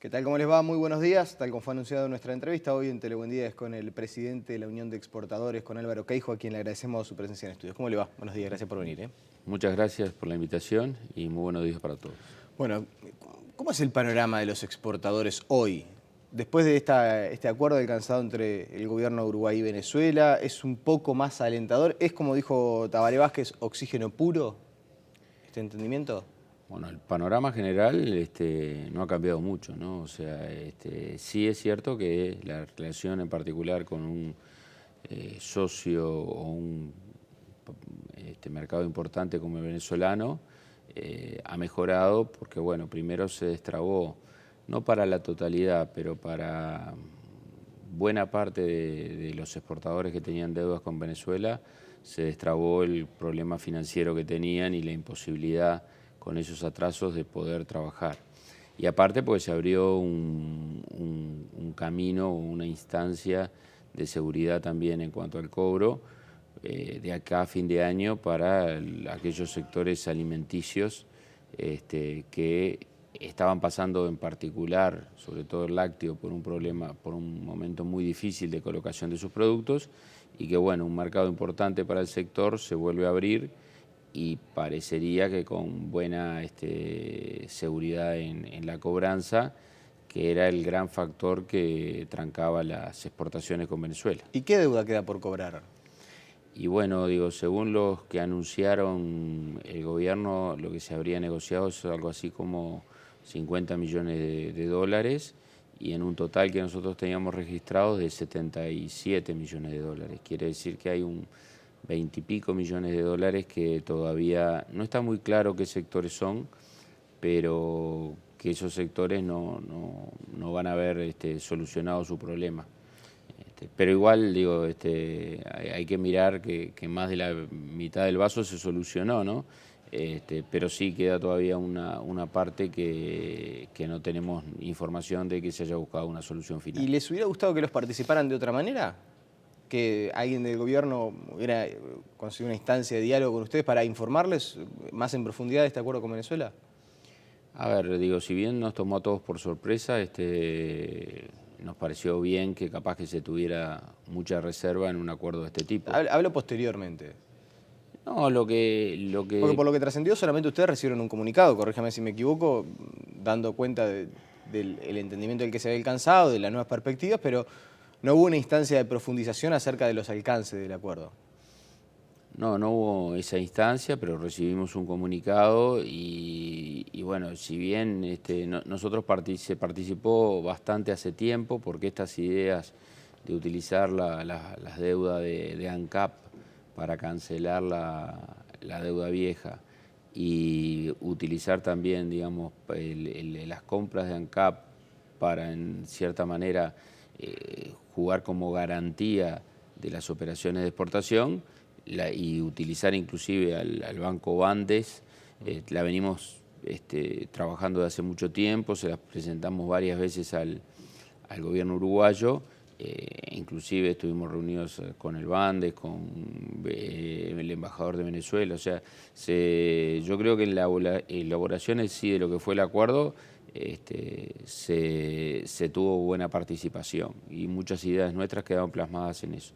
¿Qué tal? ¿Cómo les va? Muy buenos días. Tal como fue anunciado en nuestra entrevista, hoy en Telebuendía es con el presidente de la Unión de Exportadores, con Álvaro Queijo, a quien le agradecemos su presencia en estudios. ¿Cómo le va? Buenos días, gracias por venir. Muchas gracias por la invitación y muy buenos días para todos. Bueno, ¿cómo es el panorama de los exportadores hoy? Después de este acuerdo alcanzado entre el gobierno de Uruguay y Venezuela, ¿es un poco más alentador? ¿Es, como dijo Tabaré Vázquez, oxígeno puro este entendimiento? Bueno, el panorama general no ha cambiado mucho, ¿no? O sea, sí es cierto que la relación en particular con un socio o un mercado importante como el venezolano ha mejorado porque, bueno, primero se destrabó, no para la totalidad, pero para buena parte de los exportadores que tenían deudas con Venezuela, se destrabó el problema financiero que tenían y la imposibilidad con esos atrasos de poder trabajar. Y aparte porque se abrió un camino, una instancia de seguridad también en cuanto al cobro de acá a fin de año para aquellos sectores alimenticios que estaban pasando en particular, sobre todo el lácteo, por un momento muy difícil de colocación de sus productos y que, bueno, un mercado importante para el sector se vuelve a abrir y parecería que con buena seguridad en la cobranza, que era el gran factor que trancaba las exportaciones con Venezuela. ¿Y qué deuda queda por cobrar? Y bueno, digo, según los que anunciaron el gobierno, lo que se habría negociado es algo así como 50 millones de dólares y en un total que nosotros teníamos registrado de 77 millones de dólares. Quiere decir que hay un 20 y pico millones de dólares que todavía no está muy claro qué sectores son, pero que esos sectores no van a haber solucionado su problema. Pero igual, digo, hay que mirar que más de la mitad del vaso se solucionó, ¿no? Pero sí queda todavía una parte que no tenemos información de que se haya buscado una solución final. ¿Y les hubiera gustado que los participaran de otra manera? ¿Que alguien del gobierno hubiera conseguido una instancia de diálogo con ustedes para informarles más en profundidad de este acuerdo con Venezuela? A ver, digo, si bien nos tomó a todos por sorpresa, nos pareció bien que capaz que se tuviera mucha reserva en un acuerdo de este tipo. Hablo posteriormente. No, Porque por lo que trascendió, solamente ustedes recibieron un comunicado, corríjame si me equivoco, dando cuenta del entendimiento del que se había alcanzado, de las nuevas perspectivas, pero no hubo una instancia de profundización acerca de los alcances del acuerdo. No hubo esa instancia, pero recibimos un comunicado y bueno, si bien nosotros se participó bastante hace tiempo, porque estas ideas de utilizar las deudas de ANCAP para cancelar la deuda vieja y utilizar también, digamos, las compras de ANCAP para, en cierta manera, jugar como garantía de las operaciones de exportación, y utilizar inclusive al Banco Bandes, la venimos trabajando de hace mucho tiempo, se las presentamos varias veces al gobierno uruguayo, inclusive estuvimos reunidos con el Bandes, con el embajador de Venezuela, o sea, yo creo que en la elaboración en sí de lo que fue el acuerdo, se tuvo buena participación y muchas ideas nuestras quedaron plasmadas en eso.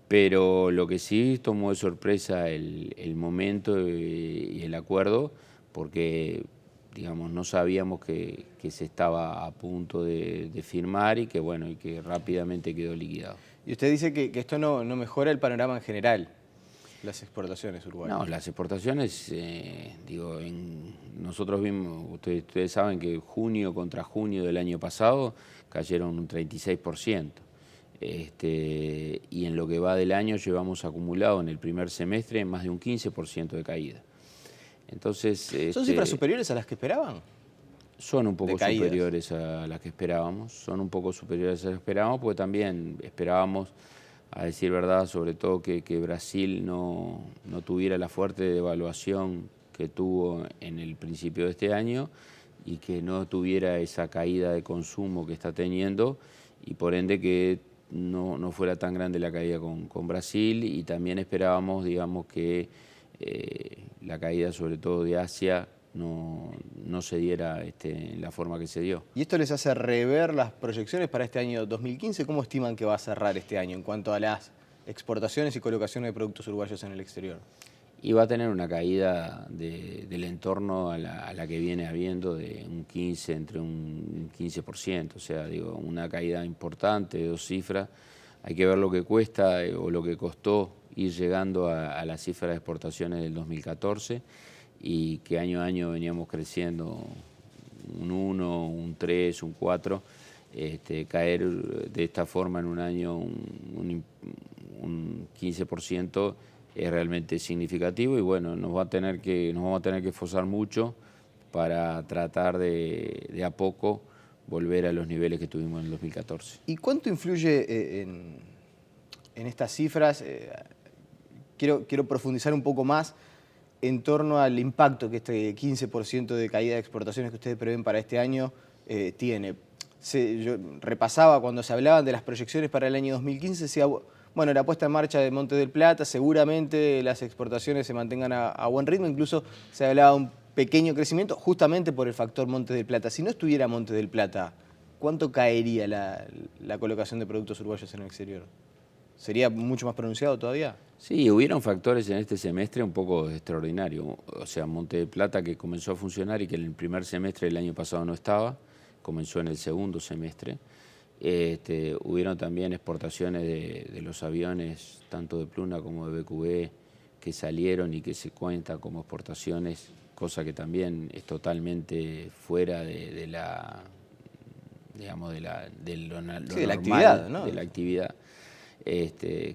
Pero lo que sí tomó de sorpresa el momento y el acuerdo, porque, digamos, no sabíamos que se estaba a punto de firmar y que, bueno, y que rápidamente quedó liquidado. Y usted dice que esto no mejora el panorama en general, las exportaciones uruguayas. No, las exportaciones, digo, nosotros vimos, ustedes saben que junio contra junio del año pasado cayeron un 36%. Y en lo que va del año llevamos acumulado en el primer semestre más de un 15% de caída. Entonces, ¿Son cifras superiores a las que esperaban? Son un poco superiores a las que esperábamos, porque también esperábamos, a decir verdad, sobre todo que Brasil no tuviera la fuerte devaluación que tuvo en el principio de este año y que no tuviera esa caída de consumo que está teniendo y por ende que no fuera tan grande la caída con Brasil, y también esperábamos, digamos, que la caída sobre todo de Asia no se diera en la forma que se dio. ¿Y esto les hace rever las proyecciones para este año 2015? ¿Cómo estiman que va a cerrar este año en cuanto a las exportaciones y colocaciones de productos uruguayos en el exterior? Y va a tener una caída del entorno a la que viene habiendo de un 15, entre un 15%, o sea, digo, una caída importante de 2 cifras. Hay que ver lo que cuesta o lo que costó ir llegando a la cifra de exportaciones del 2014 y que año a año veníamos creciendo un 1, un 3, un 4. Caer de esta forma en un año un 15% es realmente significativo y bueno, nos vamos a tener que esforzar mucho para tratar de a poco volver a los niveles que tuvimos en el 2014. ¿Y cuánto influye en estas cifras? Quiero profundizar un poco más en torno al impacto que este 15% de caída de exportaciones que ustedes prevén para este año tiene. Yo repasaba cuando se hablaban de las proyecciones para el año 2015, decía, bueno, la puesta en marcha de Montes del Plata, seguramente las exportaciones se mantengan a buen ritmo, incluso se hablaba de un pequeño crecimiento justamente por el factor Montes del Plata. Si no estuviera Montes del Plata, ¿cuánto caería la colocación de productos uruguayos en el exterior? ¿Sería mucho más pronunciado todavía? Sí, hubieron factores en este semestre un poco extraordinarios. O sea, Montes del Plata que comenzó a funcionar y que en el primer semestre del año pasado no estaba, comenzó en el segundo semestre. Hubieron también exportaciones de los aviones, tanto de Pluna como de BQB, que salieron y que se cuentan como exportaciones, cosa que también es totalmente fuera de la, digamos, de lo normal, sí, de la actividad, ¿no? De la actividad.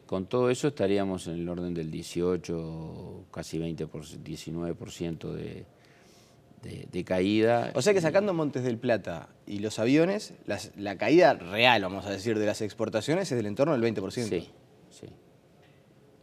Con todo eso estaríamos en el orden del 18, casi 19% de caída. O sea que sacando Montes del Plata y los aviones, la caída real, vamos a decir, de las exportaciones es del entorno del 20%. Sí, sí.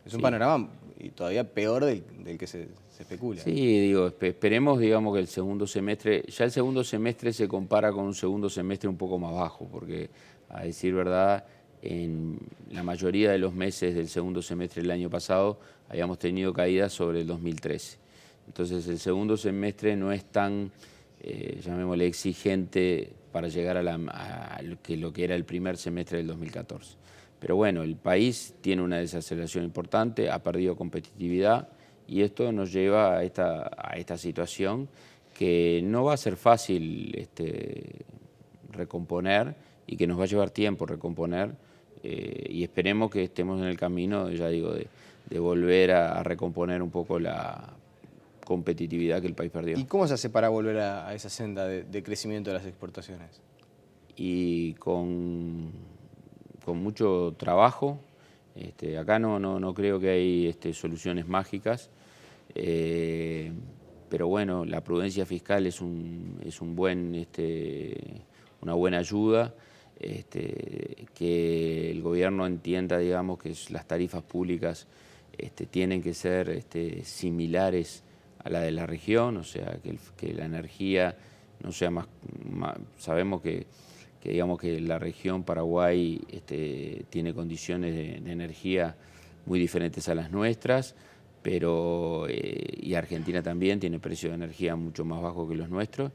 Es un panorama y todavía peor del que se especula. Sí, digo, esperemos, digamos, que el segundo semestre, ya el segundo semestre se compara con un segundo semestre un poco más bajo, porque a decir verdad, en la mayoría de los meses del segundo semestre del año pasado habíamos tenido caídas sobre el 2013. Entonces el segundo semestre no es tan, llamémosle, exigente para llegar a lo que era el primer semestre del 2014. Pero bueno, el país tiene una desaceleración importante, ha perdido competitividad y esto nos lleva a esta situación que no va a ser fácil recomponer y que nos va a llevar tiempo recomponer y esperemos que estemos en el camino, ya digo, de volver a recomponer un poco la competitividad que el país perdió. ¿Y cómo se hace para volver a esa senda de crecimiento de las exportaciones? Y con mucho trabajo. Acá no creo que hay soluciones mágicas, pero bueno, la prudencia fiscal es una buena ayuda, que el gobierno entienda, digamos, que las tarifas públicas tienen que ser similares a la de la región, o sea, que la energía no sea más sabemos que digamos que la región Paraguay tiene condiciones de energía muy diferentes a las nuestras, pero y Argentina también tiene precios de energía mucho más bajos que los nuestros,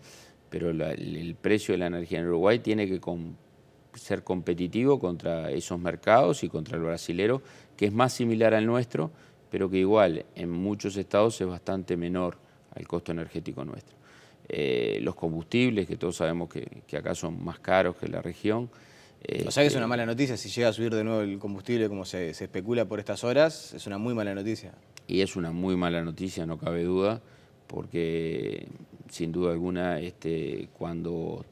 pero el precio de la energía en Uruguay tiene que ser competitivo contra esos mercados y contra el brasilero, que es más similar al nuestro, pero que igual en muchos estados es bastante menor al costo energético nuestro. Los combustibles, que todos sabemos que acá son más caros que la región. O sea que es una mala noticia, si llega a subir de nuevo el combustible como se especula por estas horas, es una muy mala noticia. Y es una muy mala noticia, no cabe duda, porque sin duda alguna cuando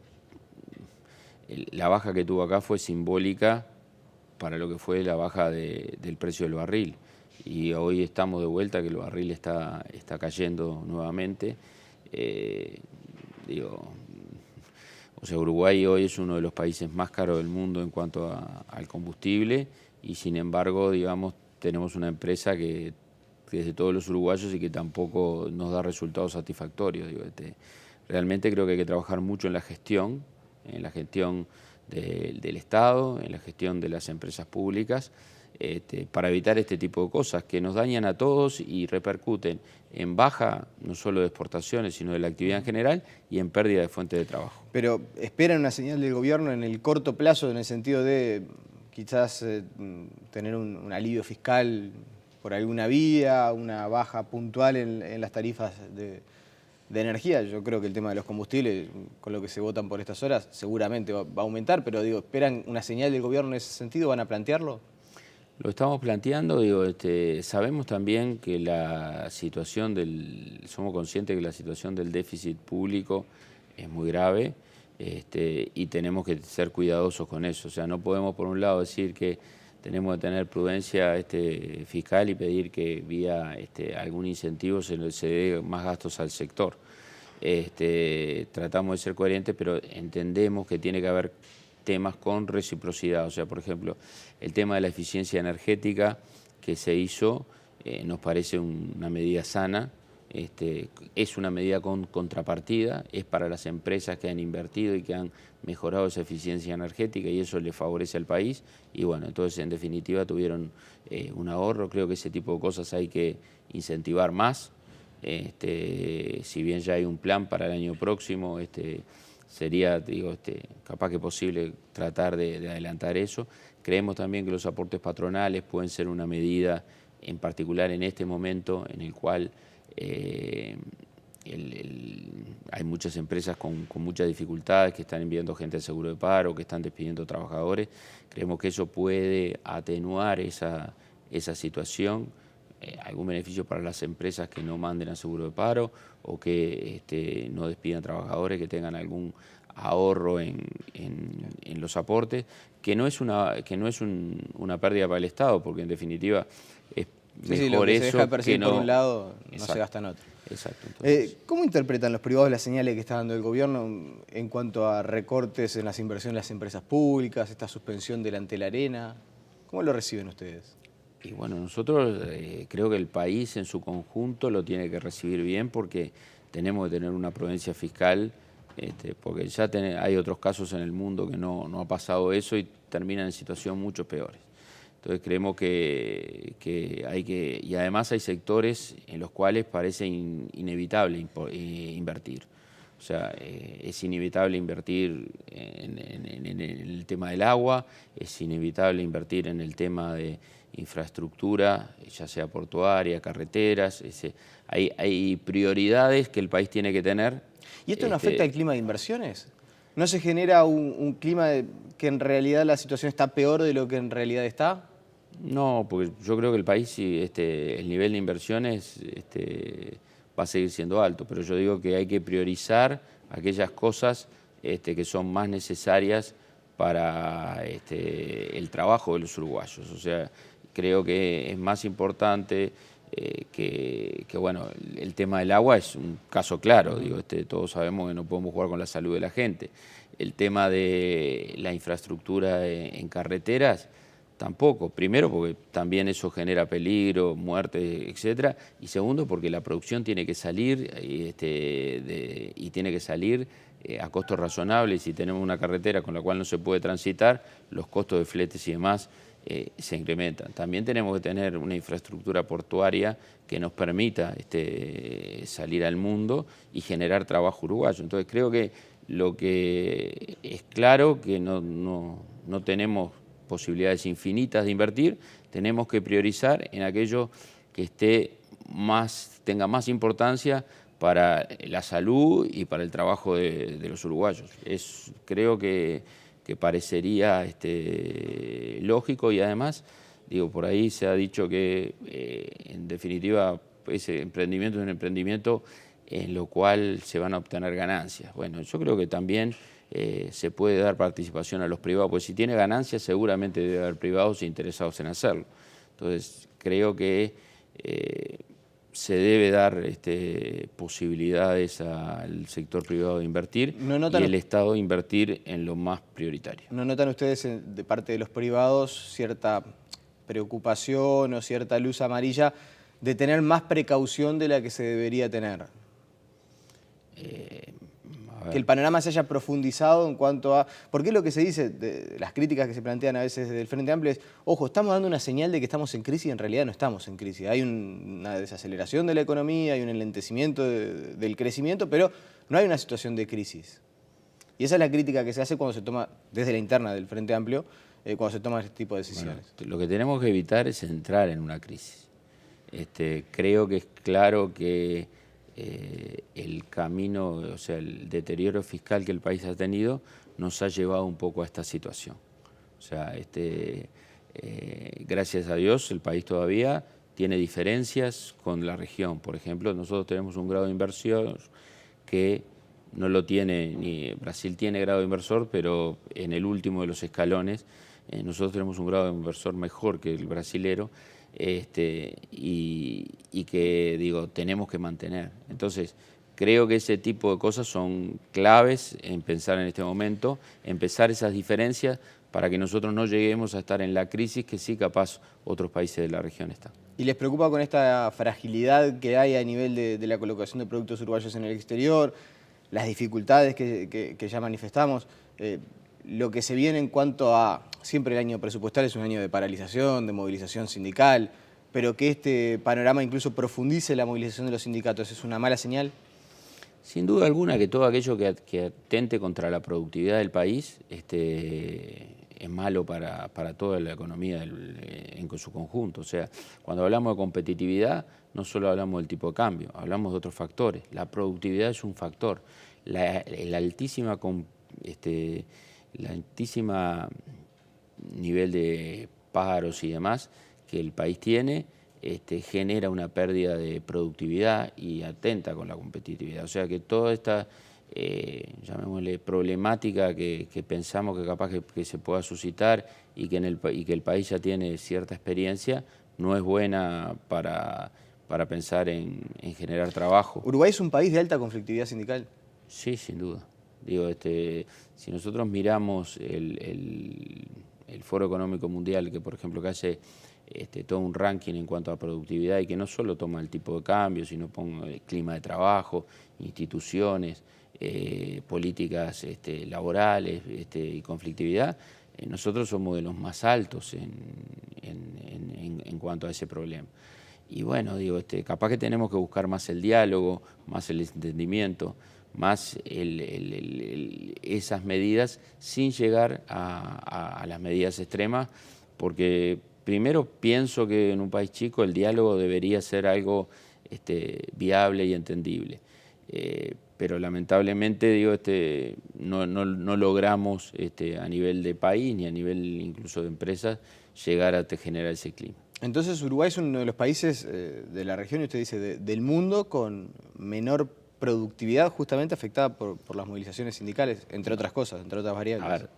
la baja que tuvo acá fue simbólica para lo que fue la baja del precio del barril. Y hoy estamos de vuelta, que el barril está cayendo nuevamente. O sea, Uruguay hoy es uno de los países más caros del mundo en cuanto al combustible y sin embargo, digamos, tenemos una empresa que es de todos los uruguayos y que tampoco nos da resultados satisfactorios. Realmente creo que hay que trabajar mucho en la gestión del Estado, en la gestión de las empresas públicas para evitar este tipo de cosas que nos dañan a todos y repercuten en baja no solo de exportaciones, sino de la actividad en general y en pérdida de fuentes de trabajo. Pero ¿esperan una señal del gobierno en el corto plazo en el sentido de quizás tener un alivio fiscal por alguna vía, una baja puntual en las tarifas de energía? Yo creo que el tema de los combustibles, con lo que se votan por estas horas, seguramente va a aumentar, pero digo, ¿esperan una señal del gobierno en ese sentido? ¿Van a plantearlo? Lo estamos planteando, digo, sabemos también que la situación somos conscientes que la situación del déficit público es muy grave, y tenemos que ser cuidadosos con eso. O sea, no podemos por un lado decir que tenemos que tener prudencia fiscal y pedir que vía algún incentivo se dé más gastos al sector. Tratamos de ser coherentes, pero entendemos que tiene que haber temas con reciprocidad. O sea, por ejemplo, el tema de la eficiencia energética que se hizo nos parece una medida sana. Es una medida con contrapartida, es para las empresas que han invertido y que han mejorado esa eficiencia energética y eso le favorece al país. Y bueno, entonces en definitiva tuvieron un ahorro. Creo que ese tipo de cosas hay que incentivar más. Si bien ya hay un plan para el año próximo, sería, digo, capaz que posible tratar de adelantar eso. Creemos también que los aportes patronales pueden ser una medida, en particular en este momento, en el cual hay muchas empresas con muchas dificultades que están enviando gente al seguro de paro, que están despidiendo trabajadores. Creemos que eso puede atenuar esa situación. Algún beneficio para las empresas que no manden al seguro de paro o que no despidan trabajadores, que tengan algún ahorro en los aportes, que no es una pérdida para el Estado, porque en definitiva es Sí, lo que se deja percibir por un lado no exacto, se gasta en otro. Exacto. Entonces, ¿Cómo interpretan los privados las señales que está dando el gobierno en cuanto a recortes en las inversiones de las empresas públicas, esta suspensión delante de la arena? ¿Cómo lo reciben ustedes? Y bueno, nosotros creo que el país en su conjunto lo tiene que recibir bien porque tenemos que tener una prudencia fiscal, porque ya hay otros casos en el mundo que no ha pasado eso y terminan en situaciones mucho peores. Entonces creemos que hay que, y además hay sectores en los cuales parece inevitable invertir. O sea, es inevitable invertir en el tema del agua, es inevitable invertir en el tema de infraestructura, ya sea portuaria, carreteras. Hay prioridades que el país tiene que tener. ¿Y esto no afecta al clima de inversiones? ¿No se genera un clima que en realidad la situación está peor de lo que en realidad está? No, porque yo creo que el país, el nivel de inversiones va a seguir siendo alto, pero yo digo que hay que priorizar aquellas cosas que son más necesarias para el trabajo de los uruguayos. O sea, creo que es más importante bueno, el tema del agua es un caso claro, digo, todos sabemos que no podemos jugar con la salud de la gente. El tema de la infraestructura en carreteras, tampoco. Primero, porque también eso genera peligro, muerte, etcétera. Y segundo, porque la producción tiene que salir y tiene que salir a costos razonables. Si tenemos una carretera con la cual no se puede transitar, los costos de fletes y demás se incrementan. También tenemos que tener una infraestructura portuaria que nos permita salir al mundo y generar trabajo uruguayo. Entonces creo que lo que es claro que no tenemos posibilidades infinitas de invertir, tenemos que priorizar en aquello que tenga más importancia para la salud y para el trabajo de los uruguayos. Creo que parecería lógico y además, digo, por ahí se ha dicho que en definitiva ese emprendimiento es un emprendimiento en lo cual se van a obtener ganancias. Bueno, yo creo que también se puede dar participación a los privados, porque si tiene ganancias seguramente debe haber privados interesados en hacerlo. Entonces creo que se debe dar posibilidades al sector privado de invertir y el Estado invertir en lo más prioritario. ¿No notan ustedes de parte de los privados cierta preocupación o cierta luz amarilla de tener más precaución de la que se debería tener? A que el panorama se haya profundizado en cuanto a... Porque lo que se dice, las críticas que se plantean a veces desde el Frente Amplio es, ojo, estamos dando una señal de que estamos en crisis y en realidad no estamos en crisis. Hay una desaceleración de la economía, hay un enlentecimiento del crecimiento, pero no hay una situación de crisis. Y esa es la crítica que se hace cuando se toma, desde la interna del Frente Amplio, cuando se toman este tipo de decisiones. Bueno, lo que tenemos que evitar es entrar en una crisis. Creo que es claro que el camino, o sea, el deterioro fiscal que el país ha tenido nos ha llevado un poco a esta situación. O sea, gracias a Dios el país todavía tiene diferencias con la región. Por ejemplo, nosotros tenemos un grado de inversión que no lo tiene, ni Brasil tiene grado de inversor, pero en el último de los escalones nosotros tenemos un grado de inversor mejor que el brasilero, y que, digo, tenemos que mantener. Entonces, creo que ese tipo de cosas son claves en pensar en este momento, empezar esas diferencias para que nosotros no lleguemos a estar en la crisis que sí capaz otros países de la región están. ¿Y les preocupa con esta fragilidad que hay a nivel de la colocación de productos uruguayos en el exterior, las dificultades que ya manifestamos, lo que se viene en cuanto a, siempre el año presupuestario es un año de paralización, de movilización sindical, pero que este panorama incluso profundice la movilización de los sindicatos, ¿es una mala señal? Sin duda alguna que todo aquello que atente contra la productividad del país es malo para toda la economía en su conjunto. O sea, cuando hablamos de competitividad, no solo hablamos del tipo de cambio, hablamos de otros factores. La productividad es un factor. El altísima nivel de paros y demás que el país tiene genera una pérdida de productividad y atenta con la competitividad. O sea que toda esta, llamémosle, problemática que pensamos que capaz que se pueda suscitar y que el país ya tiene cierta experiencia, no es buena para pensar en generar trabajo. ¿Uruguay es un país de alta conflictividad sindical? Sí, sin duda. Digo, si nosotros miramos el Foro Económico Mundial, que por ejemplo que hace todo un ranking en cuanto a productividad y que no solo toma el tipo de cambio, sino pone el clima de trabajo, instituciones, políticas laborales y conflictividad, nosotros somos de los más altos en cuanto a ese problema. Y bueno, digo, capaz que tenemos que buscar más el diálogo, más el entendimiento, más esas medidas sin llegar a las medidas extremas, porque primero pienso que en un país chico el diálogo debería ser algo viable y entendible. Pero lamentablemente digo, no logramos a nivel de país ni a nivel incluso de empresas llegar a generar ese clima. Entonces Uruguay es uno de los países de la región, y usted dice del mundo, con menor productividad justamente afectada por las movilizaciones sindicales, entre otras cosas, entre otras variables. A ver,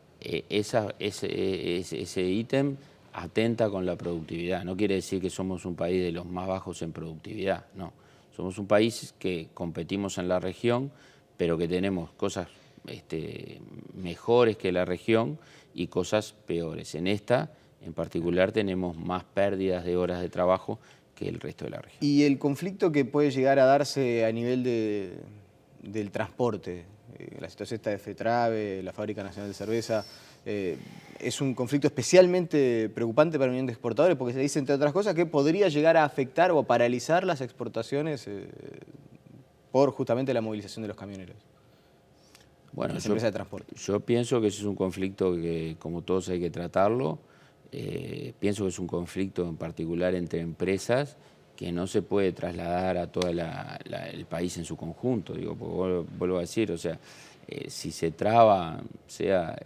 ese ítem atenta con la productividad. No quiere decir que somos un país de los más bajos en productividad, no. Somos un país que competimos en la región, pero que tenemos cosas mejores que la región y cosas peores. En esta, en particular, tenemos más pérdidas de horas de trabajo que el resto de la región. ¿Y el conflicto que puede llegar a darse a nivel del transporte? La situación esta de FETRAVE, la Fábrica Nacional de Cerveza, es un conflicto especialmente preocupante para la Unión de Exportadores porque se dice, entre otras cosas, que podría llegar a afectar o a paralizar las exportaciones por justamente la movilización de los camioneros. Bueno, las empresas de transporte. Yo pienso que ese es un conflicto que, como todos, hay que tratarlo. Pienso que es un conflicto en particular entre empresas que no se puede trasladar a todo el país en su conjunto. Digo, porque vuelvo a decir, o sea, si se traba, sea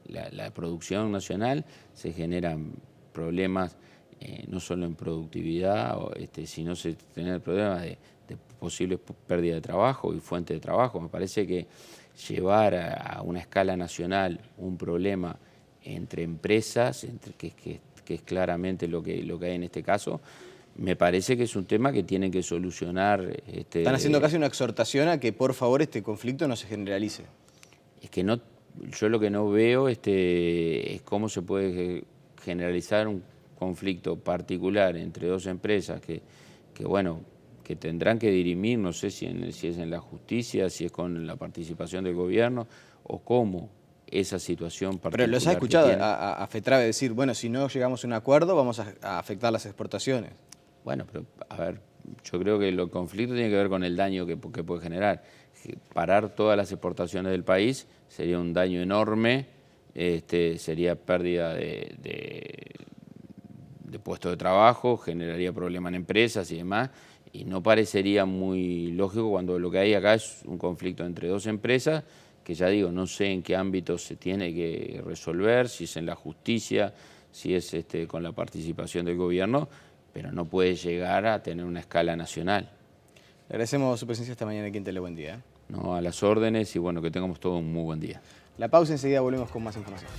la producción nacional, se generan problemas no solo en productividad, sino se tienen problemas de posibles pérdidas de trabajo y fuente de trabajo. Me parece que llevar a una escala nacional un problema entre empresas, que es claramente lo que hay en este caso, me parece que es un tema que tienen que solucionar. Están haciendo casi una exhortación a que por favor este conflicto no se generalice. Es que no, yo lo que no veo es cómo se puede generalizar un conflicto particular entre dos empresas que bueno, que tendrán que dirimir, no sé si es en la justicia, si es con la participación del gobierno o cómo esa situación particular. Pero los ha escuchado a FETRAVE decir, bueno, si no llegamos a un acuerdo vamos a afectar las exportaciones. Bueno, pero a ver, yo creo que el conflicto tiene que ver con el daño que puede generar. Parar todas las exportaciones del país sería un daño enorme, sería pérdida de puestos de trabajo, generaría problemas en empresas y demás, y no parecería muy lógico cuando lo que hay acá es un conflicto entre dos empresas, que ya digo, no sé en qué ámbito se tiene que resolver, si es en la justicia, si es con la participación del gobierno, pero no puede llegar a tener una escala nacional. Le agradecemos su presencia esta mañana aquí en Telebuen Día. No, a las órdenes y bueno, que tengamos todo un muy buen día. La pausa, enseguida volvemos con más información.